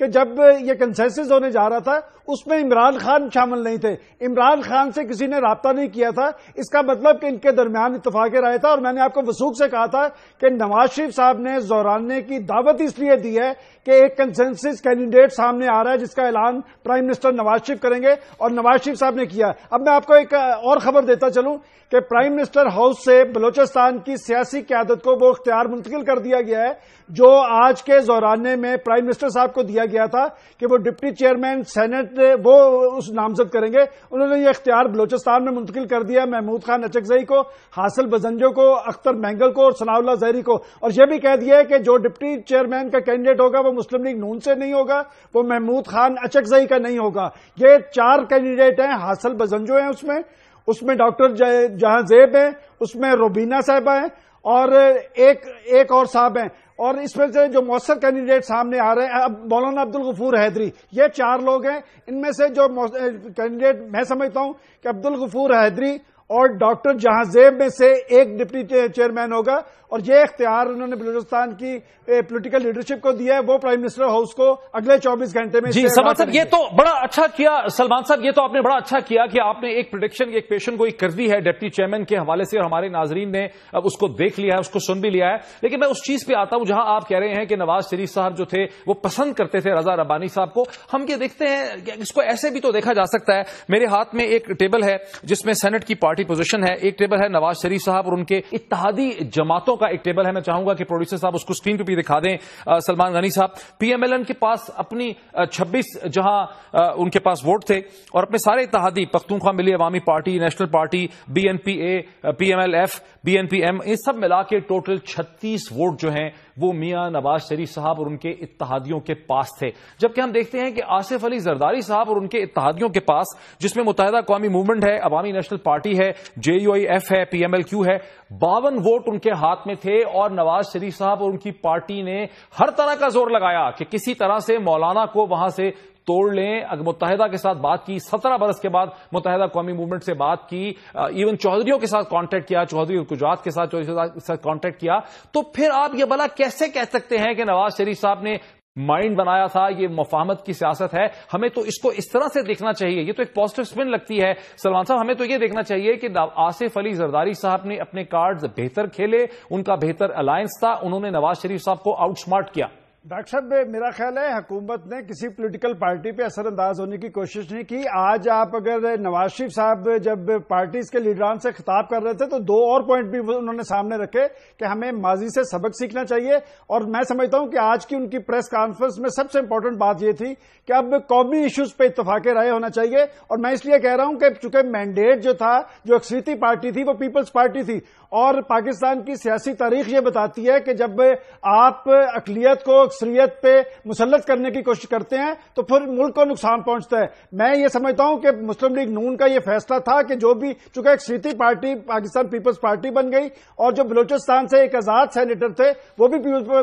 کہ جب یہ کنسنسس ہونے جا رہا تھا اس میں عمران خان شامل نہیں تھے، عمران خان سے کسی نے رابطہ نہیں کیا تھا، اس کا مطلب کہ ان کے درمیان اتفاق رائے تھا۔ اور میں نے آپ کو وثوق سے کہا تھا کہ نواز شریف صاحب نے زہرانے کی دعوت اس لیے دی ہے کہ ایک کنسنسس کینڈیڈیٹ سامنے آ رہا ہے جس کا اعلان پرائم منسٹر نواز شریف کریں گے، اور نواز شریف صاحب نے کیا۔ اب میں آپ کو ایک اور خبر دیتا چلوں کہ پرائم منسٹر ہاؤس سے بلوچستان کی سیاسی قیادت کو وہ اختیار منتقل کر دیا گیا ہے جو آج کے زہرانے میں پرائم منسٹر صاحب کو دیا گیا تھا کہ وہ ڈپٹی چیئرمین سینٹ وہ اس نامزد کریں گے۔ انہوں نے یہ اختیار بلوچستان میں منتقل کر دیا محمود خان اچکزئی کو، حاصل بزنجو کو، اختر مینگل کو اور ثناء اللہ زہری کو، اور یہ بھی کہہ دیا ہے کہ جو ڈپٹی چیئرمین کا کینڈیڈیٹ ہوگا وہ مسلم لیگ نون سے نہیں ہوگا، وہ محمود خان اچکزئی کا نہیں ہوگا۔ یہ 4 کینڈیڈیٹ ہیں، حاصل بزنجو ہیں اس میں ڈاکٹر جہاں زیب ہیں، اس میں روبینہ صاحبہ ہیں اور ایک اور صاحب ہیں، اور اس میں سے جو مؤثر کینڈیڈیٹ سامنے آ رہے ہیں اب مولانا عبدالغفور حیدری، یہ 4 لوگ ہیں۔ ان میں سے جو کینڈیڈیٹ میں سمجھتا ہوں کہ عبدالغفور حیدری اور ڈاکٹر جہاں زیب میں سے ایک ڈپٹی چیئرمین ہوگا، اور یہ اختیار انہوں نے بلوچستان کی پولیٹیکل لیڈرشپ کو دیا ہے، وہ پرائم منسٹر ہاؤس کو اگلے 24 گھنٹے میں۔ جی سلمان صاحب یہ تو بڑا اچھا کیا، سلمان صاحب یہ تو آپ نے بڑا اچھا کیا کہ آپ نے ایک پریڈکشن ایک پیشن گوئی کر دی ہے ڈپٹی چیئرمین کے حوالے سے، اور ہمارے ناظرین نے اب اس کو دیکھ لیا ہے، اس کو سن بھی لیا ہے۔ لیکن میں اس چیز پہ آتا ہوں جہاں آپ کہہ رہے ہیں کہ نواز شریف صاحب جو تھے وہ پسند کرتے تھے رضا ربانی صاحب کو۔ ہم یہ دیکھتے ہیں اس کو ایسے بھی تو دیکھا جا سکتا ہے، میرے ہاتھ میں ایک ٹیبل ہے جس میں سینٹ کی پارٹی پوزیشن ہے، ایک ٹیبل ہے نواز شریف صاحب اور ان کے اتحادی جماعتوں کا ایک ٹیبل ہے۔ میں چاہوں گا کہ پروڈیوسر صاحب اس کو اسکرین پہ بھی دکھا دیں۔ سلمان غنی صاحب پی ایم ایل این کے پاس اپنی 26 جہاں ان کے پاس ووٹ تھے، اور اپنے سارے اتحادی Pakhtunkhwa Milli Awami party, national party, B N P A, P M L F, B N P M, یہ سب ملا کے ٹوٹل 36 ووٹ جو ہیں وہ میاں نواز شریف صاحب اور ان کے اتحادیوں کے پاس تھے۔ جبکہ ہم دیکھتے ہیں کہ آصف علی زرداری صاحب اور ان کے اتحادیوں کے پاس، جس میں متحدہ قومی موومنٹ ہے، عوامی نیشنل پارٹی ہے، جے یو آئی ایف ہے، پی ایم ایل کیو ہے، 52 ووٹ ان کے ہاتھ میں تھے، اور نواز شریف صاحب اور ان کی پارٹی نے ہر طرح کا زور لگایا کہ کسی طرح سے مولانا کو وہاں سے توڑ لیں۔ اگر متحدہ کے ساتھ بات کی، 17 برس کے بعد متحدہ قومی موومنٹ سے بات کی، ایون چودھریوں کے ساتھ کانٹیکٹ کیا، چودھری گجرات کے ساتھ کانٹیکٹ کیا، تو پھر آپ یہ بلا کیسے کہہ سکتے ہیں کہ نواز شریف صاحب نے مائنڈ بنایا تھا؟ یہ مفاہمت کی سیاست ہے، ہمیں تو اس کو اس طرح سے دیکھنا چاہیے۔ یہ تو ایک پازیٹو اسپن لگتی ہے سلمان صاحب، ہمیں تو یہ دیکھنا چاہیے کہ آصف علی زرداری صاحب نے اپنے کارڈز بہتر کھیلے، ان کا بہتر الائنس تھا، انہوں نے نواز شریف صاحب کو آؤٹ سمارٹ کیا۔ ڈاکٹر صاحب میرا خیال ہے حکومت نے کسی پولیٹیکل پارٹی پہ اثر انداز ہونے کی کوشش نہیں کی۔ آج آپ اگر نواز شریف صاحب جب پارٹیز کے لیڈران سے خطاب کر رہے تھے تو 2 اور پوائنٹ بھی انہوں نے سامنے رکھے کہ ہمیں ماضی سے سبق سیکھنا چاہیے، اور میں سمجھتا ہوں کہ آج کی ان کی پریس کانفرنس میں سب سے امپورٹنٹ بات یہ تھی کہ اب قومی ایشوز پہ اتفاق رائے ہونا چاہیے۔ اور میں اس لیے کہہ رہا ہوں کہ چونکہ مینڈیٹ جو تھا، جو اکثریتی پارٹی تھی، وہ پیپلز پارٹی تھی، اور پاکستان کی سیاسی تاریخ یہ بتاتی ہے کہ جب آپ اقلیت کو اکثریت پہ مسلط کرنے کی کوشش کرتے ہیں تو پھر ملک کو نقصان پہنچتا ہے۔ میں یہ سمجھتا ہوں کہ مسلم لیگ نون کا یہ فیصلہ تھا کہ جو بھی چونکہ اکثریتی پارٹی پاکستان پیپلز پارٹی بن گئی، اور جو بلوچستان سے ایک آزاد سینیٹر تھے وہ بھی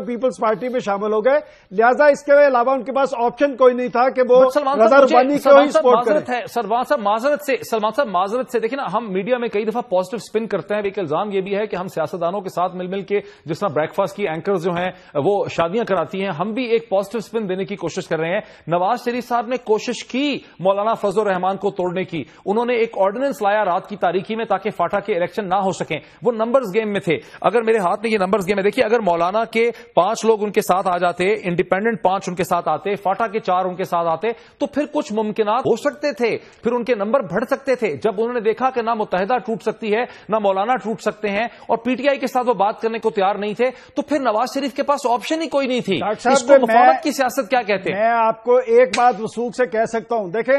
پیپلز پارٹی میں شامل ہو گئے، لہذا اس کے علاوہ ان کے پاس آپشن کوئی نہیں تھا کہ وہ رضا ربانی کو ہی سپورٹ کریں۔ سلمان صاحب معذرت سے دیکھیں نا، ہم میڈیا میں کئی دفعہ پازیٹو اسپن کرتے ہیں، ایک الزام یہ بھی ہے کہ ہم سیاستدانوں کے ساتھ مل کے جس طرح بریک فاسٹ کی اینکرز جو ہیں وہ شادیاں کراتی ہیں، ہم بھی ایک پازیٹو اسپن دینے کی کوشش کر رہے ہیں۔ نواز شریف صاحب نے کوشش کی مولانا فضل الرحمان کو توڑنے کی، انہوں نے ایک آرڈیننس لایا رات کی تاریکی میں تاکہ فاٹا کے الیکشن نہ ہو سکیں، وہ نمبرز گیم میں تھے۔ اگر میرے ہاتھ میں یہ نمبرز گیم ہے، دیکھیے اگر مولانا کے 5 لوگ ان کے ساتھ آ جاتے، انڈیپینڈنٹ 5 ان کے ساتھ آتے، فاٹا کے 4 ان کے ساتھ آتے، تو پھر کچھ ممکنات ہو سکتے تھے، پھر ان کے نمبر بڑھ سکتے تھے۔ جب انہوں نے دیکھا کہ نہ متحدہ ٹوٹ سکتی ہے، نہ مولانا ٹوٹ سکتے ہیں، اور پی ٹی آئی کے ساتھ وہ بات کرنے کو تیار نہیں تھے، تو پھر نواز شریف کے پاس آپشن ہی کوئی نہیں تھی۔ اس کو مفاہمت کی سیاست کیا کہتے ہیں؟ میں آپ کو ایک بات وثوق سے کہہ سکتا ہوں، دیکھیں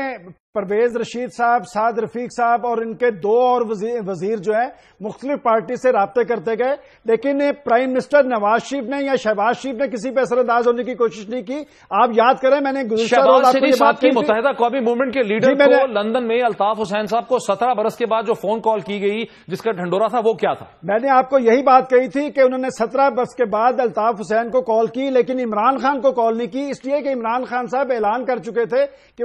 پرویز رشید صاحب، سعد رفیق صاحب اور ان کے 2 اور وزیر جو ہیں مختلف پارٹی سے رابطے کرتے گئے، لیکن پرائم منسٹر نواز شریف نے یا شہباز شریف نے کسی پہ اثر انداز ہونے کی کوشش نہیں کی۔ آپ یاد کریں میں نے گزشتہ روز آپ کو یہ بات کی، متحدہ قومی موومنٹ کے لیڈر کو لندن میں الطاف حسین صاحب کو 17 برس کے بعد جو فون کال کی گئی جس کا ڈھنڈورا تھا وہ کیا تھا؟ میں نے آپ کو یہی بات کہی تھی کہ انہوں نے 17 برس کے بعد الطاف حسین کو کال کی، لیکن عمران خان کو کال نہیں کی، اس لیے کہ عمران خان صاحب اعلان کر چکے تھے کہ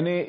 NA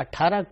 18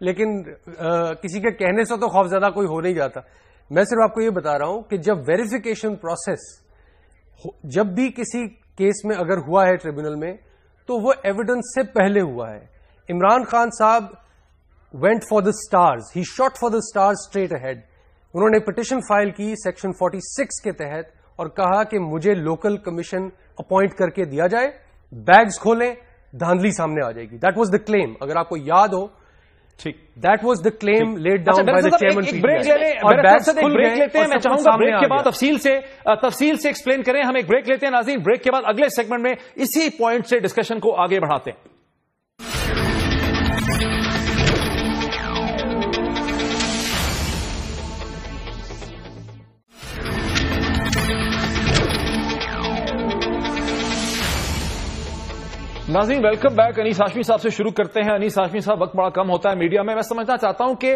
لیکن کسی کے کہنے سے تو خوف زدہ کوئی ہو نہیں جاتا. میں صرف آپ کو یہ بتا رہا ہوں کہ جب ویریفیکیشن پروسیس جب بھی کسی کیس میں اگر ہوا ہے ٹریبونل میں تو وہ ایویڈنس سے پہلے ہوا ہے. عمران خان صاحب went for the stars, he shot for the stars straight ahead. انہوں نے پٹیشن فائل کی سیکشن 46 کے تحت اور کہا کہ مجھے لوکل کمیشن اپوائنٹ کر کے دیا جائے, بیگز کھولیں, دھاندلی سامنے آ جائے گی. دیٹ واز دا کلیم, اگر آپ کو یاد ہو. ٹھیک, that was the claim laid down by the chairman. ایک بریک لیتے ہیں, میں چاہوں گا بریک کے بعد تفصیل سے ایکسپلین کریں. ہم ایک بریک لیتے ہیں ناظرین, بریک کے بعد اگلے سیگمنٹ میں اسی پوائنٹ سے ڈسکشن کو آگے بڑھاتے ہیں. ناظرین ویلکم بیک. انیس ہاشمی صاحب سے شروع کرتے ہیں. انیس ہاشمی صاحب, وقت بڑا کم ہوتا ہے میڈیا میں سمجھنا چاہتا ہوں کہ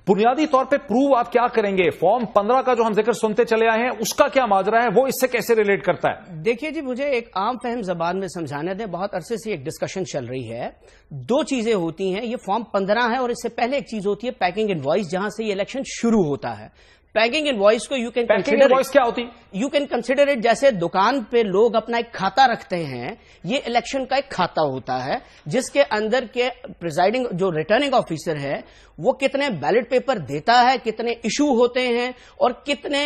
بنیادی طور پہ پروو آپ کیا کریں گے؟ فارم 15 کا جو ہم ذکر سنتے چلے آئے ہیں اس کا کیا ماجرا ہے, وہ اس سے کیسے ریلیٹ کرتا ہے؟ دیکھیے جی, مجھے ایک عام فہم زبان میں سمجھانے دیں. بہت عرصے سے ایک ڈسکشن چل رہی ہے. دو چیزیں ہوتی ہیں, یہ فارم 15 ہے اور اس سے پہلے ایک چیز ہوتی ہے پیکنگ انوائس, جہاں سے یہ الیکشن شروع ہوتا ہے. پیکنگ انوائس کو یو کین کیا ہوتی؟ یو کین کنسیڈر اٹ جیسے دکان پہ لوگ اپنا ایک کھاتا رکھتے ہیں, یہ الیکشن کا ایک کھاتا ہوتا ہے جس کے اندر کے پریزائڈنگ جو ریٹرننگ آفیسر ہے وہ کتنے بیلٹ پیپر دیتا ہے, کتنے ایشو ہوتے ہیں اور کتنے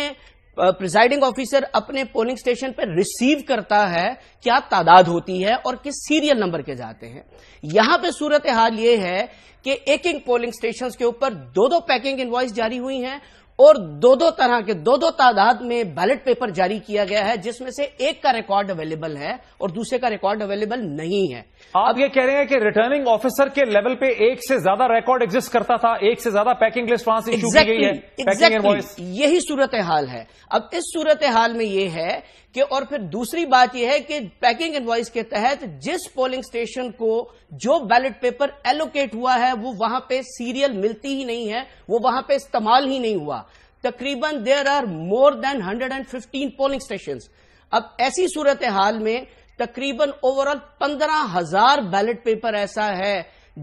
پریزائڈنگ آفیسر اپنے پولنگ اسٹیشن پہ ریسیو کرتا ہے, کیا تعداد ہوتی ہے اور کس سیریل نمبر کے جاتے ہیں. یہاں پہ صورتحال یہ ہے کہ ایک پولنگ اسٹیشن کے اوپر دو پیکنگ انوائس جاری ہوئی ہیں اور دو طرح کے دو تعداد میں بیلٹ پیپر جاری کیا گیا ہے, جس میں سے ایک کا ریکارڈ اویلیبل ہے اور دوسرے کا ریکارڈ اویلیبل نہیں ہے. آپ یہ کہہ رہے ہیں کہ ریٹرننگ آفیسر کے لیول پہ ایک سے زیادہ ریکارڈ ایگزسٹ کرتا تھا, ایک سے زیادہ پیکنگ لسٹ وہاں سے ایشو کی گئی ہے. یہی صورتحال ہے. اب اس صورتحال میں یہ ہے کہ اور پھر دوسری بات یہ ہے کہ پیکنگ انوائس کے تحت جس پولنگ اسٹیشن کو جو بیلٹ پیپر ایلوکیٹ ہوا ہے وہ وہاں پہ سیریل ملتی ہی نہیں ہے, وہ وہاں پہ استعمال ہی نہیں ہوا. تقریباً there are more than 115 polling stations. اب ایسی صورتحال میں تقریباً اوور آل 15,000 بیلٹ پیپر ایسا ہے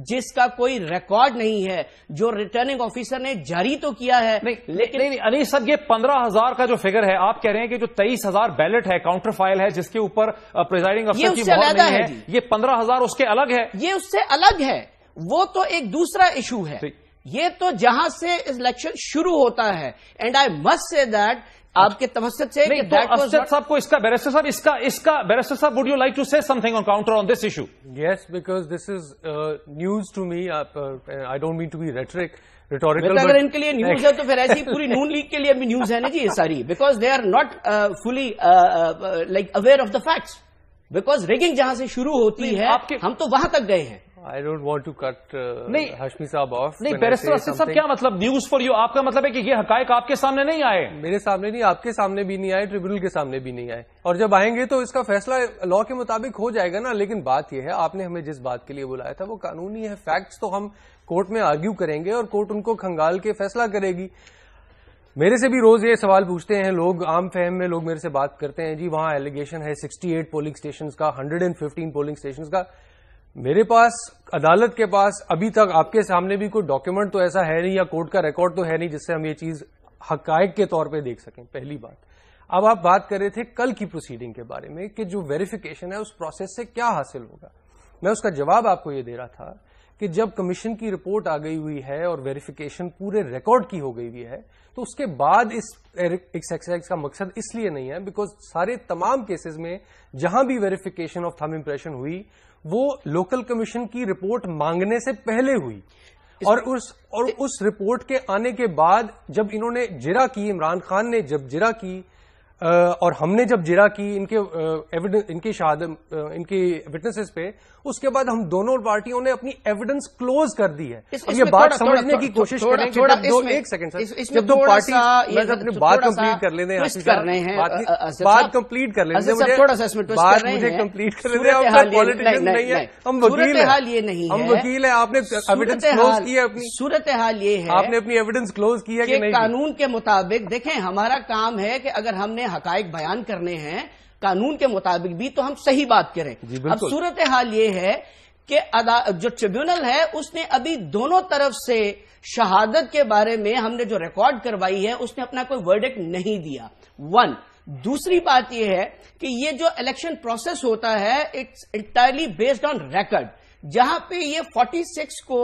جس کا کوئی ریکارڈ نہیں ہے, جو ریٹرننگ آفیسر نے جاری تو کیا ہے. لیکن انیس صاحب, یہ 15,000 کا جو فگر ہے, آپ کہہ رہے ہیں کہ جو 23,000 بیلٹ ہے, کاؤنٹر فائل ہے جس کے اوپر پریزائڈنگ افسر کی مہر نہیں ہے, یہ 15,000 اس کے الگ ہے. یہ اس سے الگ ہے, وہ تو ایک دوسرا ایشو ہے. یہ تو جہاں سے الیکشن شروع ہوتا ہے. اینڈ آئی مسٹ سے دیٹ آپ کے توسط سے افسر صاحب کو بیرسٹر صاحب بیرسٹر صاحب would you like to say something on counter on this issue? Yes, because this is news to me. I don't mean to be rhetorical. اگر ان کے لیے نیوز ہے تو پھر ایسی پوری نون لیگ کے لیے بھی نیوز ہے نا جی یہ ساری, because they are not fully like aware of the facts. Because rigging جہاں سے شروع ہوتی ہے ہم تو وہاں تک گئے ہیں. I don't want to cut Hashmi صاحب off. نہیں, بیرسٹر اسد صاحب, کیا مطلب نیوز فار یو؟ آپ کا مطلب ہے کہ یہ حقائق آپ کے سامنے نہیں آئے؟ میرے سامنے نہیں, آپ کے سامنے بھی نہیں آئے, ٹریبونل کے سامنے بھی نہیں آئے, اور جب آئیں گے تو اس کا فیصلہ لا کے مطابق ہو جائے گا نا. لیکن بات یہ ہے, آپ نے ہمیں جس بات کے لیے بلایا تھا وہ قانونی ہے. فیکٹس تو ہم کورٹ میں آرگیو کریں گے اور کورٹ ان کو کھنگال کے فیصلہ کرے گی. میرے سے بھی روز یہ سوال پوچھتے ہیں لوگ, عام فہم میں لوگ میرے سے بات کرتے ہیں, جی وہاں ایلیگیشن ہے 68 پولنگ اسٹیشنز کا, 115 پولنگ اسٹیشنز کا. میرے پاس, عدالت کے پاس ابھی تک آپ کے سامنے بھی کوئی ڈاکیومنٹ تو ایسا ہے نہیں یا کورٹ کا ریکارڈ تو ہے نہیں جس سے ہم یہ چیز حقائق کے طور پہ دیکھ سکیں. پہلی بات. اب آپ بات کر رہے تھے کل کی پروسیڈنگ کے بارے میں کہ جو ویریفیکیشن ہے اس پروسیس سے کیا حاصل ہوگا. میں اس کا جواب آپ کو یہ دے رہا تھا کہ جب کمیشن کی رپورٹ آ گئی ہوئی ہے اور ویریفیکیشن پورے ریکارڈ کی ہو گئی ہوئی ہے تو اس کے بعد اس ایکسرسائز کا مقصد اس لیے نہیں ہے بیکاز سارے تمام کیسز میں جہاں بھی ویریفیکیشن آف تھم امپریشن ہوئی وہ لوکل کمیشن کی رپورٹ مانگنے سے پہلے ہوئی, اور اس رپورٹ کے آنے کے بعد جب انہوں نے جرا کی, عمران خان نے جب جرا کی اور ہم نے جب جرا کی ان کی شہادت ان کی وٹنسز پہ, اس کے بعد ہم دونوں پارٹیوں نے اپنی ایویڈنس کلوز کر دی ہے. یہ بات سمجھنے کی کوشش کریں کہ ایک سیکنڈ سر, جب دو پارٹی اپنی بات کمپلیٹ کر لینے بات کمپلیٹ کر لینے بات مجھے کمپلیٹ کر لینے, پالیٹیشین نہیں ہے, ہم وکیل ہیں. آپ نے ایویڈنس کلوز کی ہے اپنی, صورتحال یہ ہے آپ نے اپنی ایویڈنس کلوز کی ہے کہ نہیں. قانون کے مطابق دیکھیں, ہمارا کام ہے کہ اگر ہم نے حقائق بیان کرنے ہیں قانون کے مطابق بھی تو ہم صحیح بات کریں. اب صورتحال یہ ہے کہ جو ٹریبیونل ہے اس نے ابھی دونوں طرف سے شہادت کے بارے میں ہم نے جو ریکارڈ کروائی ہے اس نے اپنا کوئی ورڈکٹ نہیں دیا. دوسری بات یہ ہے کہ یہ جو الیکشن پروسیس ہوتا ہے it's entirely based on record, جہاں پہ یہ 46 کو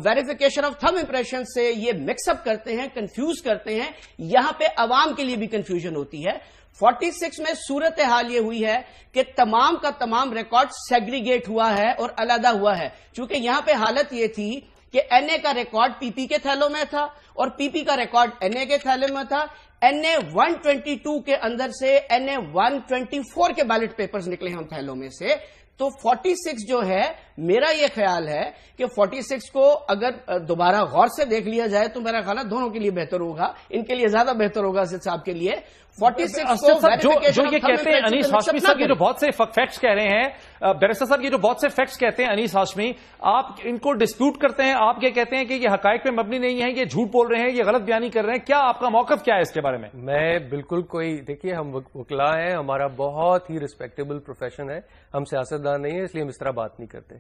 ویریفیکیشن آف تھم امپریشن سے یہ مکس اپ کرتے ہیں, کنفیوز کرتے ہیں, یہاں پہ عوام کے لیے بھی کنفیوژن ہوتی ہے. 46 میں صورتحال یہ ہوئی ہے کہ تمام کا تمام ریکارڈ سیگریگیٹ ہوا ہے اور علیحدہ ہوا ہے, چونکہ یہاں پہ حالت یہ تھی کہ این اے کا ریکارڈ پی پی کے تھیلوں میں تھا اور پی پی کا ریکارڈ این اے کے تھیلے میں تھا. این اے 122 کے اندر سے این اے 124 کے بیلٹ پیپرز نکلے ہم تھیلوں میں سے. تو 46 جو ہے, میرا یہ خیال ہے کہ 46 کو اگر دوبارہ غور سے دیکھ لیا جائے تو میرا خیال ہے دونوں کے لیے بہتر ہوگا, ان کے لیے زیادہ بہتر ہوگا اسد صاحب کے لیے. 46 جو یہ کہتے ہیں انیس ہاشمی صاحب, یہ جو بہت سے فیکٹس کہہ رہے ہیں, بیرسٹر صاحب یہ جو بہت سے فیکٹس کہتے ہیں انیس ہاشمی, آپ ان کو ڈسپیوٹ کرتے ہیں, آپ یہ کہتے ہیں کہ یہ حقائق پہ مبنی نہیں ہے, یہ جھوٹ بول رہے ہیں, یہ غلط بیانی کر رہے ہیں, کیا آپ کا موقف کیا ہے اس کے بارے میں؟ میں بالکل دیکھیے ہم وکلا ہیں, ہمارا بہت ہی ریسپیکٹیبل پروفیشن ہے, ہم سیاستدان نہیں ہیں, اس لیے ہم اس طرح بات نہیں کرتے.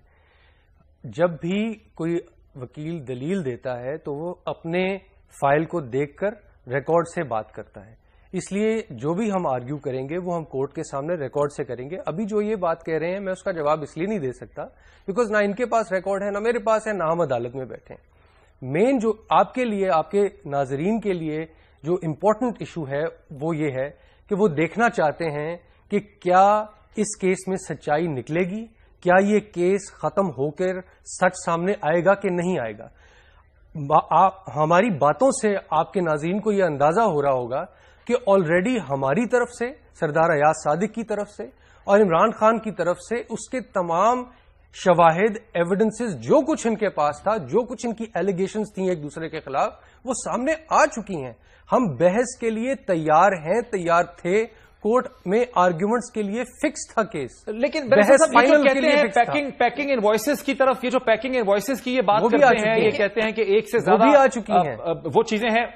جب بھی کوئی وکیل دلیل دیتا ہے تو وہ اپنے فائل کو دیکھ کر ریکارڈ سے بات کرتا ہے, اس لیے جو بھی ہم آرگیو کریں گے وہ ہم کورٹ کے سامنے ریکارڈ سے کریں گے. ابھی جو یہ بات کہہ رہے ہیں میں اس کا جواب اس لیے نہیں دے سکتا بیکاز نہ ان کے پاس ریکارڈ ہے, نہ میرے پاس ہے, نہ ہم عدالت میں بیٹھے ہیں. مین جو آپ کے لیے, آپ کے ناظرین کے لیے جو امپورٹنٹ ایشو ہے وہ یہ ہے کہ وہ دیکھنا چاہتے ہیں کہ کیا اس کیس میں سچائی نکلے گی, کیا یہ کیس ختم ہو کر سچ سامنے آئے گا کہ نہیں آئے گا. ہماری باتوں سے آپ کے ناظرین کو یہ اندازہ ہو رہا ہوگا کہ آلریڈی ہماری طرف سے, سردار ایاز صادق کی طرف سے اور عمران خان کی طرف سے اس کے تمام شواہد, ایویڈنسز, جو کچھ ان کے پاس تھا, جو کچھ ان کی ایلیگیشنز تھیں ایک دوسرے کے خلاف, وہ سامنے آ چکی ہیں. ہم بحث کے لیے تیار ہیں, تیار تھے, کورٹ میں آرگیومنٹس کے لیے فکس تھا کیس. لیکن پیکنگ انوائسز کی طرف, یہ جو پیکنگ انوائسز کی یہ بات کرتے ہیں, یہ کہتے ہیں کہ ایک سے زیادہ بھی آ چکی ہیں, وہ چیزیں ہیں.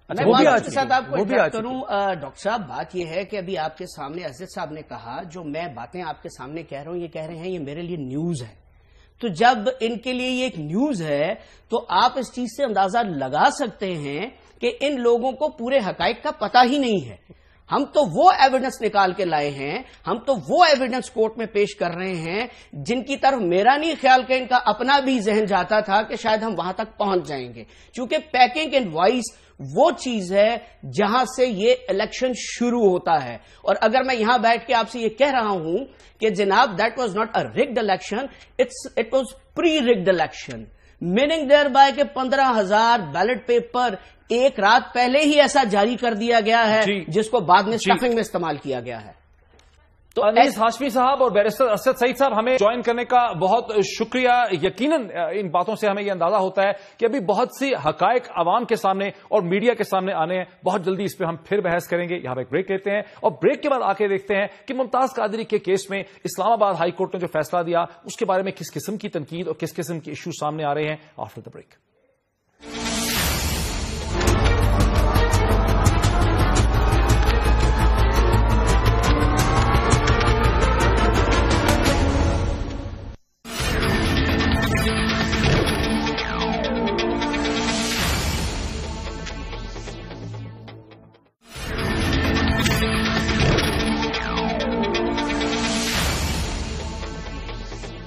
آپ کو کروں ڈاکٹر صاحب, بات یہ ہے کہ ابھی آپ کے سامنے اسد صاحب نے کہا, جو میں باتیں آپ کے سامنے کہہ رہا ہوں, یہ کہہ رہے ہیں یہ میرے لیے نیوز ہے. تو جب ان کے لیے یہ ایک نیوز ہے تو آپ اس چیز سے اندازہ لگا سکتے ہیں کہ ان لوگوں کو پورے حقائق کا پتہ ہی نہیں ہے. ہم تو وہ ایویڈنس نکال کے لائے ہیں, ہم تو وہ ایویڈنس کورٹ میں پیش کر رہے ہیں جن کی طرف میرا نہیں خیال کہ ان کا اپنا بھی ذہن جاتا تھا کہ شاید ہم وہاں تک پہنچ جائیں گے. چونکہ پیکنگ انوائس وہ چیز ہے جہاں سے یہ الیکشن شروع ہوتا ہے. اور اگر میں یہاں بیٹھ کے آپ سے یہ کہہ رہا ہوں کہ جناب that was not a rigged election, it was pre rigged election, meaning thereby کہ 15,000 بیلٹ پیپر ایک رات پہلے ہی ایسا جاری کر دیا گیا ہے جس کو بعد میں اسٹفنگ میں استعمال کیا گیا ہے. تو انیس ہاشمی صاحب اور بیرسٹر اسد سعید صاحب, ہمیں جوائن کرنے کا بہت شکریہ. یقیناً ان باتوں سے ہمیں یہ اندازہ ہوتا ہے کہ ابھی بہت سی حقائق عوام کے سامنے اور میڈیا کے سامنے آنے ہیں. بہت جلدی اس پہ ہم پھر بحث کریں گے. یہاں پہ ایک بریک لیتے ہیں اور بریک کے بعد آ کے دیکھتے ہیں کہ ممتاز قادری کے کیس میں اسلام آباد ہائی کورٹ نے جو فیصلہ دیا اس کے بارے میں کس قسم کی تنقید اور کس قسم کے ایشو سامنے آ رہے ہیں. After the break.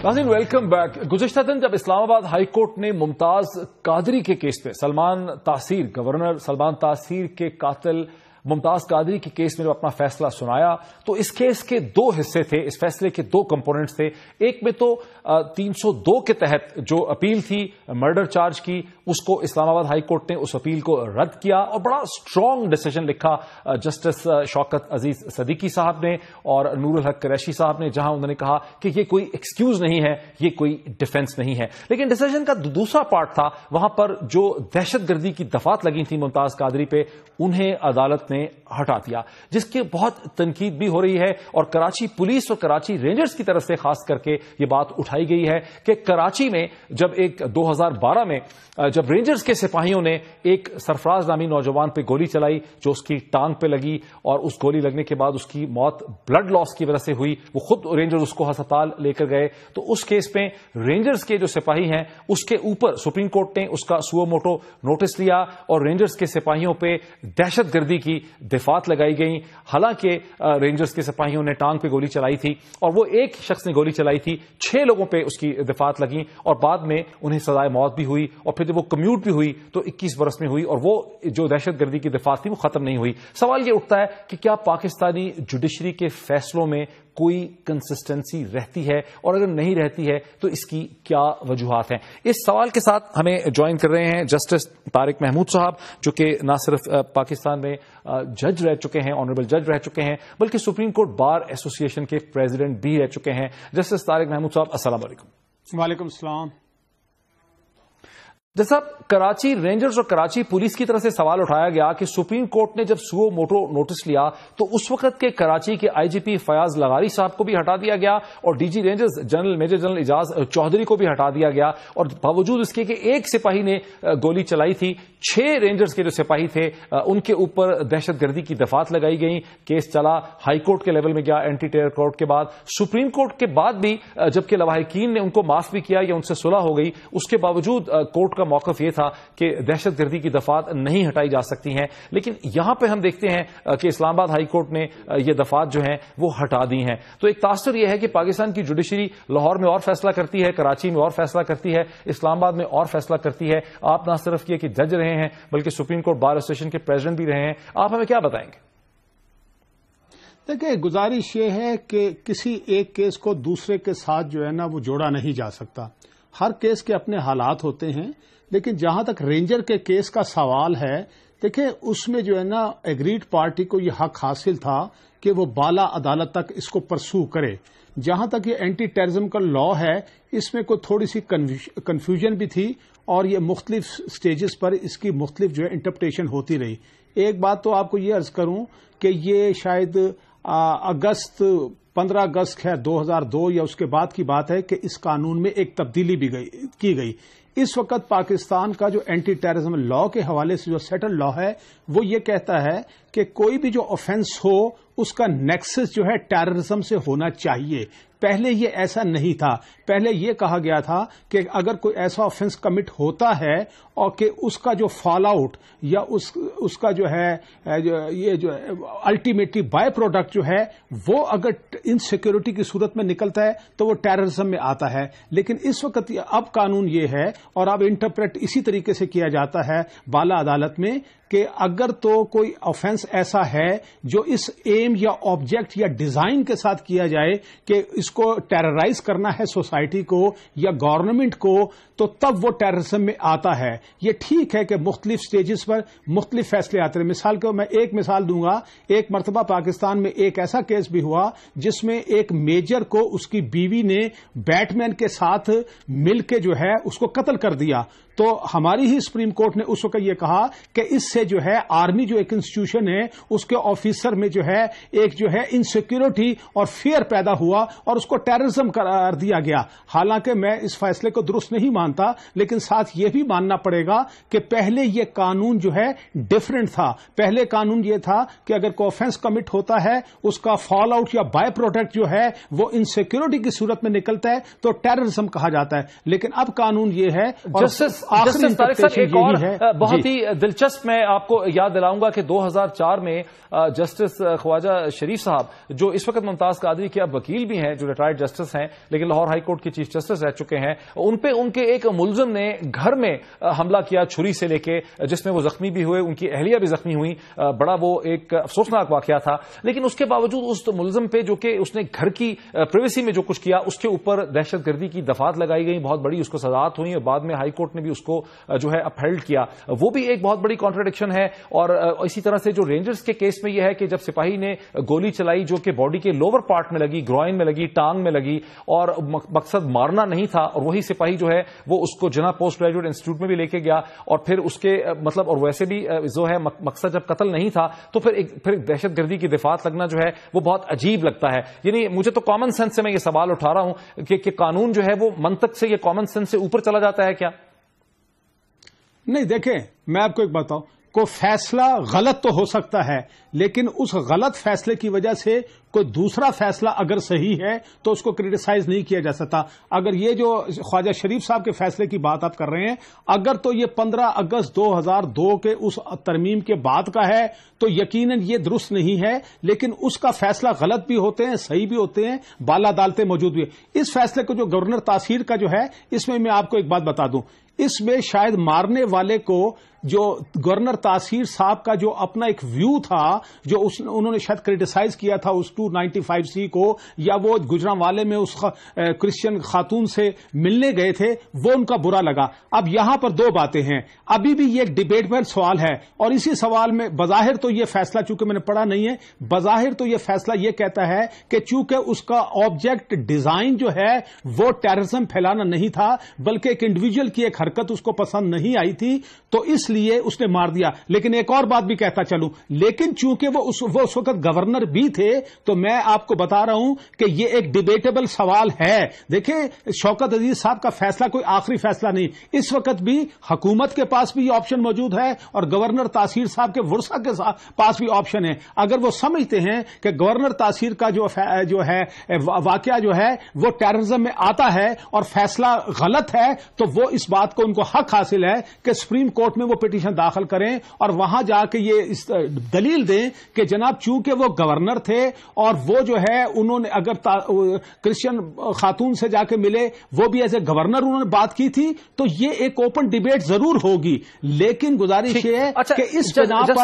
ناظرین ویلکم بیک. گزشتہ دن جب اسلام آباد ہائی کورٹ نے ممتاز قادری کے کیس پہ سلمان تاثیر, گورنر سلمان تاثیر کے قاتل ممتاز قادری کے کیس میں جب اپنا فیصلہ سنایا تو اس کیس کے 2 حصے تھے, اس فیصلے کے 2 کمپوننٹس تھے. ایک میں تو 302 کے تحت جو اپیل تھی مرڈر چارج کی, اس کو اسلام آباد ہائی کورٹ نے اس اپیل کو رد کیا اور بڑا اسٹرانگ ڈیسیجن لکھا جسٹس شوکت عزیز صدیقی صاحب نے اور نور الحق قریشی صاحب نے, جہاں انہوں نے کہا کہ یہ کوئی ایکسکیوز نہیں ہے, یہ کوئی ڈیفنس نہیں ہے. لیکن ڈیسیجن کا دوسرا پارٹ تھا, وہاں پر جو دہشت گردی کی دفعات لگی تھیں ممتاز قادری پہ, انہیں عدالت نے ہٹا دیا، جس کی بہت تنقید بھی ہو رہی ہے اور کراچی پولیس اور کراچی رینجرز کی طرف سے خاص کر کے یہ بات اٹھائی گئی ہے کہ کراچی میں جب 2012 میں جب رینجرز کے سپاہیوں نے ایک سرفراز نامی نوجوان پہ گولی چلائی جو اس کی ٹانگ پہ لگی اور اس گولی لگنے کے بعد اس کی موت بلڈ لاس کی وجہ سے ہوئی، وہ خود رینجرز اس کو ہسپتال لے کر گئے، تو اس کیس میں رینجرز کے جو سپاہی ہیں اس کے اوپر سپریم کورٹ نے اس کا سو موٹو نوٹس لیا اور رینجرز کے سپاہیوں پہ دہشت گردی کی دفعات لگائی گئیں۔ حالانکہ رینجرز کے سپاہیوں نے ٹانگ پہ گولی چلائی تھی اور وہ ایک شخص نے گولی چلائی تھی، 6 لوگوں پہ اس کی دفعات لگیں اور بعد میں انہیں سزائے موت بھی ہوئی، اور پھر جب وہ کمیوٹ بھی ہوئی تو 21 برس میں ہوئی، اور وہ جو دہشت گردی کی دفعات تھی وہ ختم نہیں ہوئی۔ سوال یہ اٹھتا ہے کہ کیا پاکستانی جوڈیشری کے فیصلوں میں کوئی کنسسٹنسی رہتی ہے، اور اگر نہیں رہتی ہے تو اس کی کیا وجوہات ہیں؟ اس سوال کے ساتھ ہمیں جوائن کر رہے ہیں جسٹس طارق محمود صاحب، جو کہ نہ صرف پاکستان میں جج رہ چکے ہیں، آنریبل جج رہ چکے ہیں، بلکہ سپریم کورٹ بار ایسوسی ایشن کے پریزیڈنٹ بھی رہ چکے ہیں۔ جسٹس طارق محمود صاحب، السلام علیکم۔ وعلیکم السلام۔ جیسا کراچی رینجرز اور کراچی پولیس کی طرف سے سوال اٹھایا گیا کہ سپریم کورٹ نے جب سو موٹو نوٹس لیا تو اس وقت کے کراچی کے آئی جی پی فیاض لغاری صاحب کو بھی ہٹا دیا گیا اور D G Rangers major general Ijaz Chaudhry کو بھی ہٹا دیا گیا، اور باوجود اس کے کہ ایک سپاہی نے گولی چلائی تھی، 6 رینجرز کے جو سپاہی تھے ان کے اوپر دہشت گردی کی دفعات لگائی گئیں۔ کیس چلا، ہائی کورٹ کے لیول میں گیا، اینٹی ٹیرر کورٹ کے بعد، سپریم کورٹ کے بعد بھی جبکہ لواحقین نے ان کو معاف بھی کیا یا ان سے صلح ہو گئی، اس کے باوجود کورٹ کا موقف یہ تھا کہ دہشت گردی کی دفعات نہیں ہٹائی جا سکتی ہیں۔ لیکن یہاں پہ ہم دیکھتے ہیں کہ اسلام آباد ہائی کورٹ نے یہ دفعات جو ہیں وہ ہٹا دی ہیں۔ تو ایک تاثر یہ ہے کہ پاکستان کی جوڈیشری لاہور میں اور فیصلہ کرتی ہے، کراچی میں اور فیصلہ کرتی ہے، اسلام آباد میں اور فیصلہ کرتی ہے۔ آپ نہ صرف یہ کہ جج رہے ہیں بلکہ سپریم کورٹ بار ایسوسی ایشن کے پریزیڈنٹ بھی رہے ہیں، آپ ہمیں کیا بتائیں گے؟ دیکھیں، گزارش یہ ہے کہ کسی ایک کیس کو دوسرے کے ساتھ جو ہے نا وہ جوڑا نہیں جا سکتا، ہر کیس کے اپنے حالات ہوتے ہیں۔ لیکن جہاں تک رینجر کے کیس کا سوال ہے، دیکھیں اس میں جو ہے نا ایگریڈ پارٹی کو یہ حق حاصل تھا کہ وہ بالا عدالت تک اس کو پرسو کرے۔ جہاں تک یہ اینٹی ٹیررزم کا لا ہے، اس میں کوئی تھوڑی سی کنفیوژن بھی تھی اور یہ مختلف سٹیجز پر اس کی مختلف جو ہے انٹرپریٹیشن ہوتی رہی۔ ایک بات تو آپ کو یہ عرض کروں کہ یہ شاید 15 اگست ہے 2002 یا اس کے بعد کی بات ہے کہ اس قانون میں ایک تبدیلی بھی کی گئی۔ اس وقت پاکستان کا جو اینٹی ٹیررزم لا کے حوالے سے جو سیٹل لا ہے وہ یہ کہتا ہے کہ کوئی بھی جو آفینس ہو اس کا نیکسس جو ہے ٹیررزم سے ہونا چاہیے۔ پہلے یہ ایسا نہیں تھا، پہلے یہ کہا گیا تھا کہ اگر کوئی ایسا آفینس کمٹ ہوتا ہے اور کہ اس کا جو فال آؤٹ یا اس کا جو ہے یہ جو الٹیمیٹلی بائی پروڈکٹ جو ہے وہ اگر انسیکیورٹی کی صورت میں نکلتا ہے تو وہ ٹیررزم میں آتا ہے۔ لیکن اس وقت اب قانون یہ ہے اور اب انٹرپریٹ اسی طریقے سے کیا جاتا ہے بالا عدالت میں کہ اگر تو کوئی آفینس ایسا ہے جو اس ایم یا آبجیکٹ یا ڈیزائن کے ساتھ کیا جائے کہ اس کو ٹیررائز کرنا ہے سوسائٹی کو یا گورنمنٹ کو، تو تب وہ ٹیررزم میں آتا ہے۔ یہ ٹھیک ہے کہ مختلف سٹیجز پر مختلف فیصلے آتے ہیں۔ مثال کے میں ایک مثال دوں گا، ایک مرتبہ پاکستان میں ایک ایسا کیس بھی ہوا جس میں ایک میجر کو اس کی بیوی نے بیٹ مین کے ساتھ مل کے جو ہے اس کو قتل کر دیا۔ تو ہماری ہی سپریم کورٹ نے اس وقت یہ کہا کہ اس سے جو ہے آرمی جو ایک انسٹیٹیوشن ہے اس کے آفیسر میں جو ہے ایک جو ہے انسیکیورٹی اور فیئر پیدا ہوا اور اس کو ٹیررزم قرار دیا گیا۔ حالانکہ میں اس فیصلے کو درست نہیں مانتا، لیکن ساتھ یہ بھی ماننا پڑے گا کہ پہلے یہ قانون جو ہے ڈفرینٹ تھا۔ پہلے قانون یہ تھا کہ اگر کوئی آفینس کمٹ ہوتا ہے اس کا فال آؤٹ یا بائی پروڈکٹ جو ہے وہ انسیکیورٹی کی صورت میں نکلتا ہے تو ٹیررزم کہا جاتا ہے۔ لیکن اب قانون یہ ہے اور جسٹس طارق صاحب ایک اور بہت ہی دلچسپ میں آپ کو یاد دلاؤں گا کہ 2004 میں جسٹس خواجہ شریف صاحب جو اس وقت ممتاز قادری کے اب وکیل بھی ہیں، جو ریٹائرڈ جسٹس ہیں لیکن لاہور ہائی کورٹ کے چیف جسٹس رہ چکے ہیں، ان پہ ان کے ایک ملزم نے گھر میں حملہ کیا چھری سے لے کے، جس میں وہ زخمی بھی ہوئے، ان کی اہلیہ بھی زخمی ہوئی۔ بڑا وہ ایک افسوسناک واقعہ تھا، لیکن اس کے باوجود اس ملزم پہ جو کہ اس نے گھر کی پریویسی میں جو کچھ کیا اس کے اوپر دہشت گردی کی دفعات لگائی گئی، بہت بڑی اس کو سزاات ہوئی اور بعد میں ہائی کورٹ نے بھی اس کو جو ہے اپہیلڈ کیا، وہ بھی ایک بہت بڑی کانٹراڈکشن ہے. اور اسی طرح سے جو رینجرز کے کیس میں یہ ہے کہ جب سپاہی نے گولی چلائی جو کہ باڈی کے لوور پارٹ میں لگی، گروئن میں لگی، ٹانگ میں لگی، اور مقصد مارنا نہیں تھا، اور وہی سپاہی جو ہے وہ اس کو جناح پوسٹ گریجویٹ انسٹیٹیوٹ میں بھی لے کے گیا، اور پھر اس کے مطلب اور ویسے بھی جو ہے مقصد جب قتل نہیں تھا تو پھر دہشت گردی کی دفعات لگنا جو ہے وہ بہت عجیب لگتا ہے. یعنی مجھے تو کامن سینس سے میں یہ سوال اٹھا رہا ہوں کہ قانون جو ہے وہ منطق سے یا کامن سینس سے اوپر چلا جاتا ہے کیا؟ نہیں، دیکھیں میں آپ کو ایک بتاؤں، کوئی فیصلہ غلط تو ہو سکتا ہے، لیکن اس غلط فیصلے کی وجہ سے کوئی دوسرا فیصلہ اگر صحیح ہے تو اس کو کریٹیسائز نہیں کیا جا سکتا. اگر یہ جو خواجہ شریف صاحب کے فیصلے کی بات آپ کر رہے ہیں، اگر تو یہ 15 اگست 2002 کے اس ترمیم کے بعد کا ہے تو یقیناً یہ درست نہیں ہے، لیکن اس کا فیصلہ غلط بھی ہوتے ہیں، صحیح بھی ہوتے ہیں، بالا عدالتیں موجود بھی ہیں. اس فیصلے کو جو گورنر تاثیر کا جو ہے، اس میں آپ کو ایک بات بتا دوں، اس میں شاید مارنے والے کو جو گورنر تاثیر صاحب کا جو اپنا ایک ویو تھا، جو انہوں نے شاید کریٹیسائز کیا تھا اس 295C کو، یا وہ گجرانوالے میں اس کرسچن خاتون سے ملنے گئے تھے، وہ ان کا برا لگا. اب یہاں پر دو باتیں ہیں، ابھی بھی یہ ایک ڈیبیٹیبل سوال ہے، اور اسی سوال میں بظاہر تو یہ فیصلہ، چونکہ میں نے پڑھا نہیں ہے، بظاہر تو یہ فیصلہ یہ کہتا ہے کہ چونکہ اس کا آبجیکٹ ڈیزائن جو ہے وہ ٹیررزم پھیلانا نہیں تھا، بلکہ ایک انڈیویجول کی ایک حرکت اس کو پسند نہیں آئی تھی، تو اس لیے اس نے مار دیا. لیکن ایک اور بات بھی کہتا چلوں، لیکن چونکہ وہ اس وقت گورنر بھی تھے، تو میں آپ کو بتا رہا ہوں کہ یہ ایک ڈیبیٹیبل سوال ہے. دیکھیں، شوکت عزیز صاحب کا فیصلہ کوئی آخری فیصلہ نہیں، اس وقت بھی حکومت کے پاس بھی یہ آپشن موجود ہے، اور گورنر تاثیر صاحب کے ورثہ کے پاس بھی آپشن ہے. اگر وہ سمجھتے ہیں کہ گورنر تاثیر کا جو ہے واقعہ جو ہے وہ ٹیررزم میں آتا ہے اور فیصلہ غلط ہے، تو وہ اس بات کو ان کو حق حاصل ہے کہ سپریم کورٹ میں وہ پٹیشن داخل کریں اور وہاں جا کے یہ دلیل دیں کہ جناب چونکہ وہ گورنر تھے اور وہ جو ہے انہوں نے اگر کرسچن خاتون سے جا کے ملے، وہ بھی ایز اے گورنر انہوں نے بات کی تھی، تو یہ ایک اوپن ڈیبیٹ ضرور ہوگی. لیکن گزارش یہ ہے کہ اس بنا پر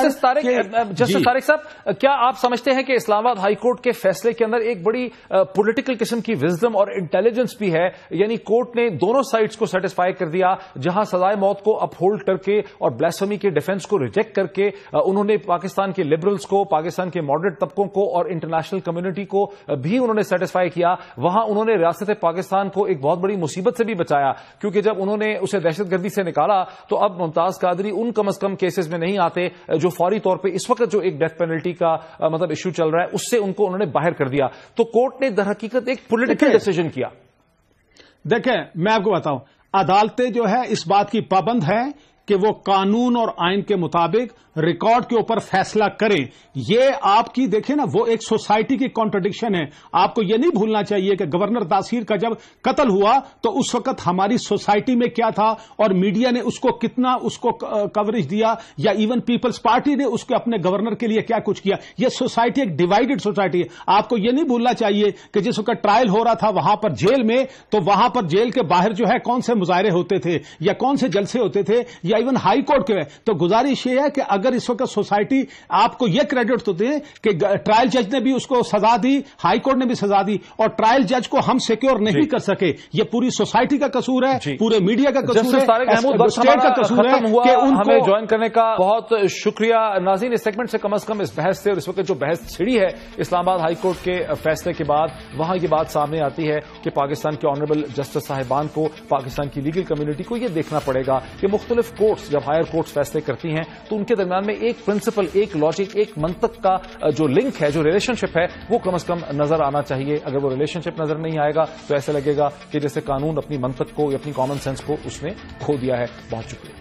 جسٹس طارق صاحب، کیا آپ سمجھتے ہیں کہ اسلام آباد ہائی کورٹ کے فیصلے کے اندر ایک بڑی پولیٹیکل قسم کی وزڈم اور انٹیلیجنس بھی ہے؟ یعنی کورٹ نے دونوں سائڈز کو سیٹسفائی کر دیا، جہاں سزائے موت کو اپہولڈ کر کے اور بلاسفیمی کے ڈیفنس کو ریجیکٹ کر کے انہوں نے پاکستان کے لبرلز کو، پاکستان کے ماڈریٹ طبقوں کو اور انٹرنیشنل کمیونٹی کو بھی انہوں نے سیٹسفائی کیا. وہاں انہوں نے ریاست پاکستان کو ایک بہت بڑی مصیبت سے بھی بچایا، کیونکہ جب انہوں نے اسے دہشت گردی سے نکالا تو اب ممتاز قادری ان کم از کم کیسز میں نہیں آتے جو فوری طور پہ اس وقت جو ایک ڈیتھ پینلٹی کا مطلب ایشو چل رہا ہے اس سے ان کو انہوں نے باہر کر دیا. تو کورٹ نے در حقیقت ایک پولیٹیکل ڈیسیجن کیا. دیکھیں، میں آپ کو بتاؤں، عدالتیں جو ہے اس بات کی پابند ہیں کہ وہ قانون اور آئین کے مطابق ریکارڈ کے اوپر فیصلہ کریں. یہ آپ کی دیکھیں نا، وہ ایک سوسائٹی کی کانٹرڈکشن ہے. آپ کو یہ نہیں بھولنا چاہیے کہ گورنر تاثیر کا جب قتل ہوا تو اس وقت ہماری سوسائٹی میں کیا تھا اور میڈیا نے اس کو کتنا اس کو کوریج دیا، یا ایون پیپلز پارٹی نے اس کو اپنے گورنر کے لیے کیا کچھ کیا. یہ سوسائٹی ایک ڈیوائیڈڈ سوسائٹی ہے. آپ کو یہ نہیں بھولنا چاہیے کہ جس وقت ٹرائل ہو رہا تھا وہاں پر جیل میں، تو وہاں پر جیل کے باہر جو ہے کون سے مظاہرے ہوتے تھے یا کون سے جلسے ہوتے تھے، یا ایون ہائی کورٹ کے. تو گزارش یہ ہے کہ اگر اس وقت سوسائٹی آپ کو یہ کریڈٹ تو دیں کہ ٹرائل جج نے بھی اس کو سزا دی، ہائی کورٹ نے بھی سزا دی، اور ٹرائل جج کو ہم سیکیور نہیں کر سکے، یہ پوری سوسائٹی کا قصور ہے، پورے میڈیا کا قصور ہے، اسٹیٹ کا قصور ہے کہ ان کو ہمیں جوائن کرنے کا بہت شکریہ. ناظرین، اس سیگمنٹ سے کم از کم اس بحث سے اور اس وقت جو بحث چھڑی ہے اسلام آباد ہائی کورٹ کے فیصلے کے بعد، وہاں یہ بات سامنے آتی ہے کہ پاکستان کے آنریبل جسٹس صاحبان کو، پاکستان کی لیگل کمیونٹی کو یہ دیکھنا پڑے گا کہ مختلف کورٹس جب ہائر کورٹس فیصلے کرتی ہیں تو ان کے درمیان میں ایک پرنسپل، ایک لاجک، ایک منطق کا جو لنک ہے، جو ریلیشن شپ ہے، وہ کم از کم نظر آنا چاہیے. اگر وہ ریلیشن شپ نظر نہیں آئے گا تو ایسے لگے گا کہ جیسے قانون اپنی منطق کو یا اپنی کامن سینس کو اس نے کھو دیا ہے. بہت شکریہ.